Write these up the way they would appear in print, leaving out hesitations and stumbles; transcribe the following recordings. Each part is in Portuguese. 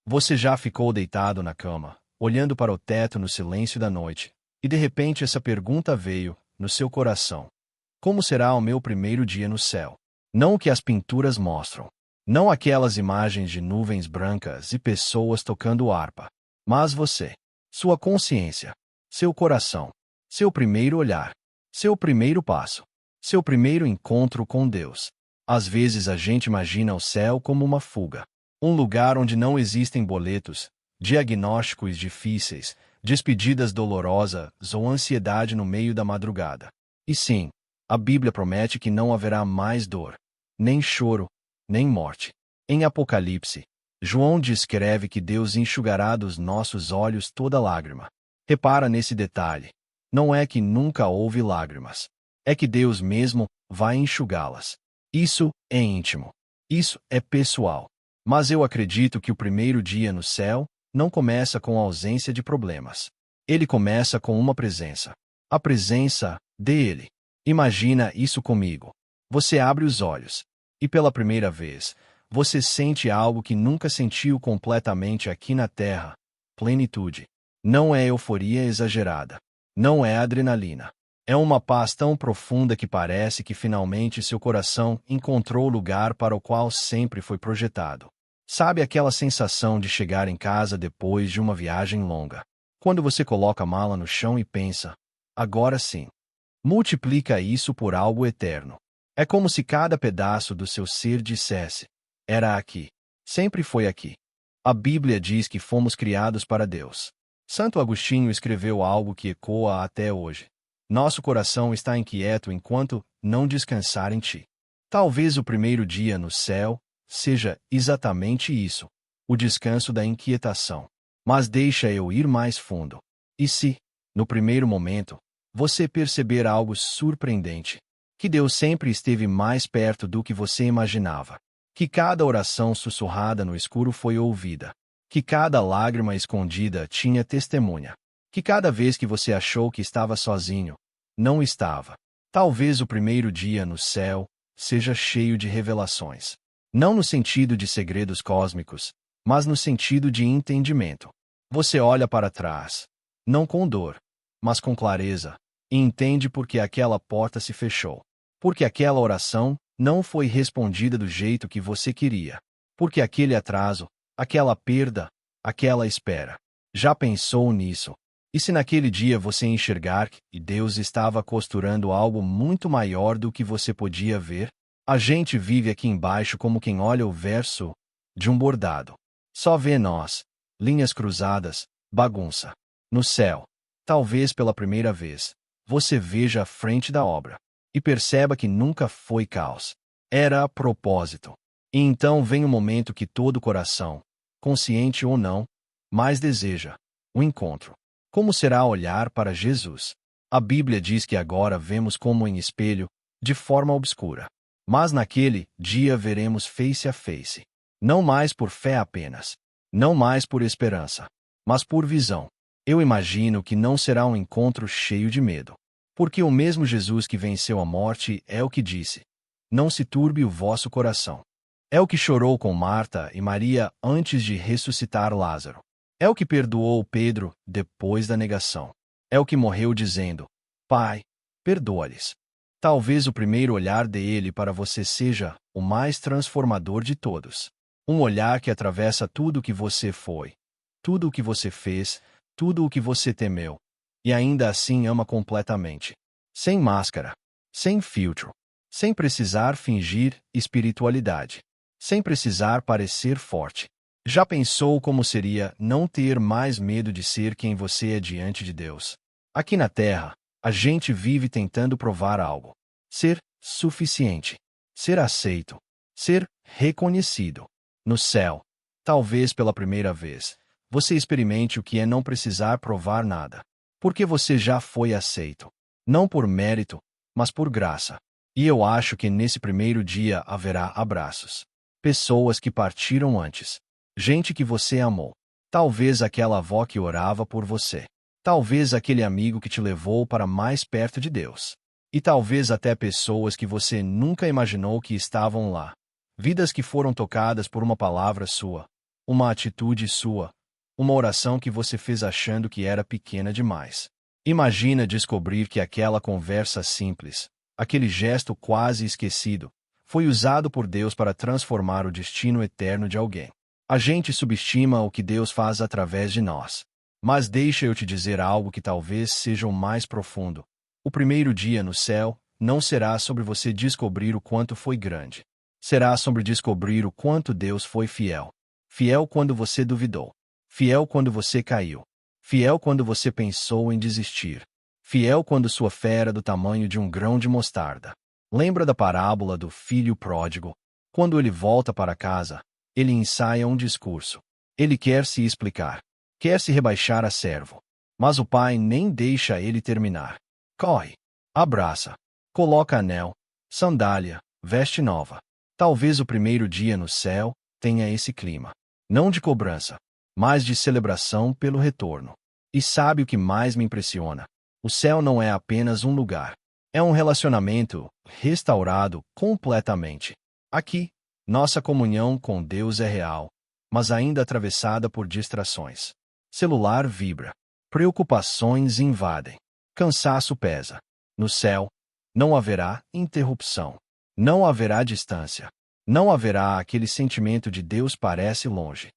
Você já ficou deitado na cama, olhando para o teto no silêncio da noite, e de repente essa pergunta veio no seu coração: como será o meu primeiro dia no céu? Não o que as pinturas mostram, não aquelas imagens de nuvens brancas e pessoas tocando harpa, mas você, sua consciência, seu coração, seu primeiro olhar, seu primeiro passo, seu primeiro encontro com Deus. Às vezes a gente imagina o céu como uma fuga, um lugar onde não existem boletos, diagnósticos difíceis, despedidas dolorosas ou ansiedade no meio da madrugada. E sim, a Bíblia promete que não haverá mais dor, nem choro, nem morte. Em Apocalipse, João descreve que Deus enxugará dos nossos olhos toda lágrima. Repara nesse detalhe. Não é que nunca houve lágrimas. É que Deus mesmo vai enxugá-las. Isso é íntimo. Isso é pessoal. Mas eu acredito que o primeiro dia no céu não começa com a ausência de problemas. Ele começa com uma presença. A presença dele. Imagina isso comigo. Você abre os olhos e pela primeira vez, você sente algo que nunca sentiu completamente aqui na Terra: plenitude. Não é euforia exagerada. Não é adrenalina. É uma paz tão profunda que parece que finalmente seu coração encontrou o lugar para o qual sempre foi projetado. Sabe aquela sensação de chegar em casa depois de uma viagem longa? Quando você coloca a mala no chão e pensa: agora sim. Multiplica isso por algo eterno. É como se cada pedaço do seu ser dissesse: era aqui. Sempre foi aqui. A Bíblia diz que fomos criados para Deus. Santo Agostinho escreveu algo que ecoa até hoje: nosso coração está inquieto enquanto não descansar em ti. Talvez o primeiro dia no céu seja exatamente isso, o descanso da inquietação. Mas deixa eu ir mais fundo. E se, no primeiro momento, você perceber algo surpreendente? Que Deus sempre esteve mais perto do que você imaginava. Que cada oração sussurrada no escuro foi ouvida. Que cada lágrima escondida tinha testemunha. Que cada vez que você achou que estava sozinho, não estava. Talvez o primeiro dia no céu seja cheio de revelações. Não no sentido de segredos cósmicos, mas no sentido de entendimento. Você olha para trás, não com dor, mas com clareza, e entende por que aquela porta se fechou. Porque aquela oração não foi respondida do jeito que você queria. Porque aquele atraso, aquela perda, aquela espera. Já pensou nisso? E se naquele dia você enxergar que Deus estava costurando algo muito maior do que você podia ver? A gente vive aqui embaixo como quem olha o verso de um bordado. Só vê nós, linhas cruzadas, bagunça. No céu, talvez pela primeira vez, você veja a frente da obra e perceba que nunca foi caos. Era a propósito. E então vem o momento que todo coração, consciente ou não, mais deseja: o encontro. Como será olhar para Jesus? A Bíblia diz que agora vemos como em espelho, de forma obscura. Mas naquele dia veremos face a face. Não mais por fé apenas. Não mais por esperança. Mas por visão. Eu imagino que não será um encontro cheio de medo. Porque o mesmo Jesus que venceu a morte é o que disse: não se turbe o vosso coração. É o que chorou com Marta e Maria antes de ressuscitar Lázaro. É o que perdoou Pedro depois da negação. É o que morreu dizendo: Pai, perdoa-lhes. Talvez o primeiro olhar dele para você seja o mais transformador de todos. Um olhar que atravessa tudo o que você foi, tudo o que você fez, tudo o que você temeu, e ainda assim ama completamente. Sem máscara, sem filtro, sem precisar fingir espiritualidade, sem precisar parecer forte. Já pensou como seria não ter mais medo de ser quem você é diante de Deus? Aqui na Terra, a gente vive tentando provar algo. Ser suficiente. Ser aceito. Ser reconhecido. No céu, talvez pela primeira vez, você experimente o que é não precisar provar nada. Porque você já foi aceito. Não por mérito, mas por graça. E eu acho que nesse primeiro dia haverá abraços. Pessoas que partiram antes. Gente que você amou. Talvez aquela avó que orava por você. Talvez aquele amigo que te levou para mais perto de Deus. E talvez até pessoas que você nunca imaginou que estavam lá. Vidas que foram tocadas por uma palavra sua. uma atitude sua, uma oração que você fez achando que era pequena demais. Imagina descobrir que aquela conversa simples, aquele gesto quase esquecido, foi usado por Deus para transformar o destino eterno de alguém. A gente subestima o que Deus faz através de nós. Mas deixa eu te dizer algo que talvez seja o mais profundo. O primeiro dia no céu não será sobre você descobrir o quanto foi grande. Será sobre descobrir o quanto Deus foi fiel. Fiel quando você duvidou. Fiel quando você caiu. Fiel quando você pensou em desistir. Fiel quando sua fé era do tamanho de um grão de mostarda. Lembra da parábola do filho pródigo? Quando ele volta para casa, ele ensaia um discurso. Ele quer se explicar. Quer se rebaixar a servo. Mas o pai nem deixa ele terminar. Corre. Abraça. Coloca anel, sandália, veste nova. Talvez o primeiro dia no céu tenha esse clima. Não de cobrança, mas de celebração pelo retorno. E sabe o que mais me impressiona? O céu não é apenas um lugar. É um relacionamento restaurado completamente. Aqui, nossa comunhão com Deus é real, mas ainda atravessada por distrações. Celular vibra. Preocupações invadem. Cansaço pesa. No céu, não haverá interrupção. Não haverá distância. Não haverá aquele sentimento de Deus parece longe.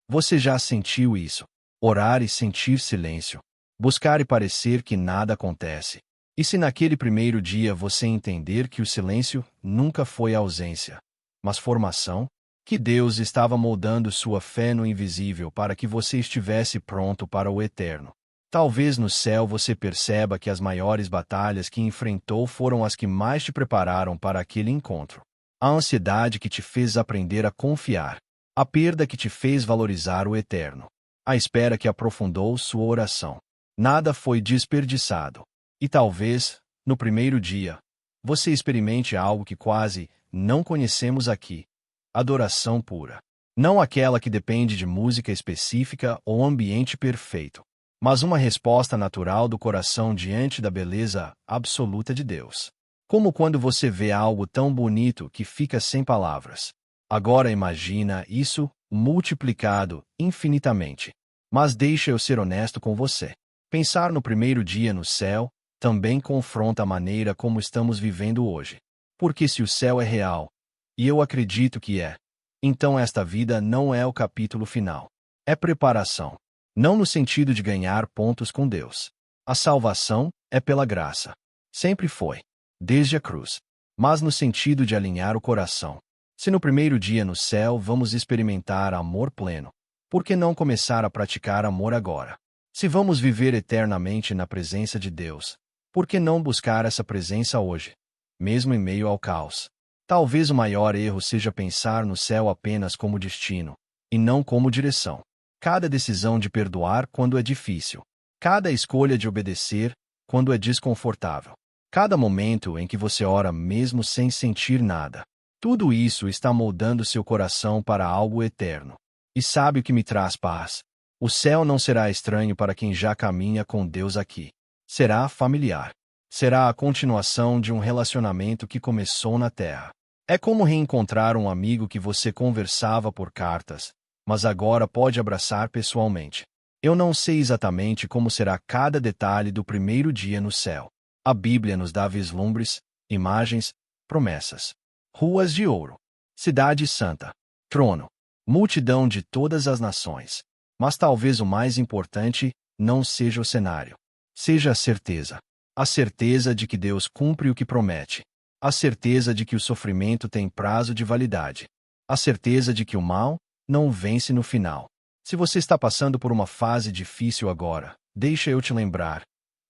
Você já sentiu isso? Orar e sentir silêncio. Buscar e parecer que nada acontece. E se naquele primeiro dia você entender que o silêncio nunca foi ausência, mas formação? Que Deus estava moldando sua fé no invisível para que você estivesse pronto para o eterno. Talvez no céu você perceba que as maiores batalhas que enfrentou foram as que mais te prepararam para aquele encontro. A ansiedade que te fez aprender a confiar. A perda que te fez valorizar o eterno. A espera que aprofundou sua oração. Nada foi desperdiçado. E talvez, no primeiro dia, você experimente algo que quase não conhecemos aqui. Adoração pura. Não aquela que depende de música específica ou ambiente perfeito, mas uma resposta natural do coração diante da beleza absoluta de Deus. Como quando você vê algo tão bonito que fica sem palavras. Agora imagina isso multiplicado infinitamente. Mas deixa eu ser honesto com você. Pensar no primeiro dia no céu também confronta a maneira como estamos vivendo hoje. Porque se o céu é real, e eu acredito que é, então esta vida não é o capítulo final. É preparação. Não no sentido de ganhar pontos com Deus. A salvação é pela graça. Sempre foi. Desde a cruz. Mas no sentido de alinhar o coração. Se no primeiro dia no céu vamos experimentar amor pleno, por que não começar a praticar amor agora? Se vamos viver eternamente na presença de Deus, por que não buscar essa presença hoje, mesmo em meio ao caos? Talvez o maior erro seja pensar no céu apenas como destino, e não como direção. Cada decisão de perdoar quando é difícil. Cada escolha de obedecer quando é desconfortável. Cada momento em que você ora mesmo sem sentir nada. Tudo isso está moldando seu coração para algo eterno. E sabe o que me traz paz? O céu não será estranho para quem já caminha com Deus aqui. Será familiar. Será a continuação de um relacionamento que começou na terra. É como reencontrar um amigo que você conversava por cartas, mas agora pode abraçar pessoalmente. Eu não sei exatamente como será cada detalhe do primeiro dia no céu. A Bíblia nos dá vislumbres, imagens, promessas. Ruas de ouro. Cidade santa. Trono. Multidão de todas as nações. Mas talvez o mais importante não seja o cenário. Seja a certeza. A certeza de que Deus cumpre o que promete. A certeza de que o sofrimento tem prazo de validade. A certeza de que o mal não vence no final. Se você está passando por uma fase difícil agora, deixa eu te lembrar.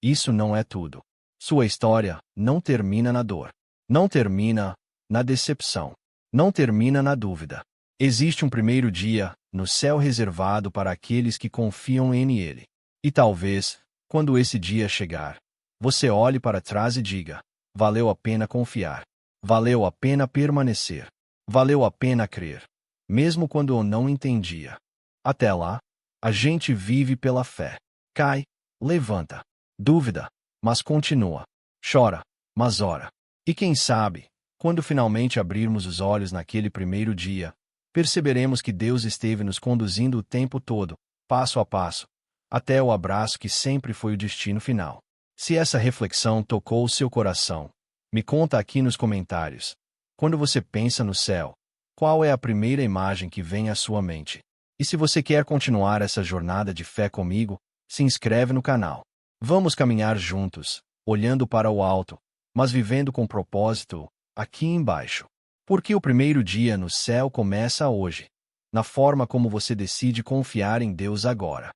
Isso não é tudo. Sua história não termina na dor. Não termina na decepção. Não termina na dúvida. Existe um primeiro dia, no céu reservado para aqueles que confiam em Ele. E talvez, quando esse dia chegar, você olhe para trás e diga: valeu a pena confiar. Valeu a pena permanecer. Valeu a pena crer. Mesmo quando eu não entendia. Até lá, a gente vive pela fé. Cai, levanta. Dúvida, mas continua. Chora, mas ora. E quem sabe, quando finalmente abrirmos os olhos naquele primeiro dia, perceberemos que Deus esteve nos conduzindo o tempo todo, passo a passo, até o abraço que sempre foi o destino final. Se essa reflexão tocou o seu coração, me conta aqui nos comentários. Quando você pensa no céu, qual é a primeira imagem que vem à sua mente? E se você quer continuar essa jornada de fé comigo, se inscreve no canal. Vamos caminhar juntos, olhando para o alto, mas vivendo com propósito, aqui embaixo. Porque o primeiro dia no céu começa hoje, na forma como você decide confiar em Deus agora.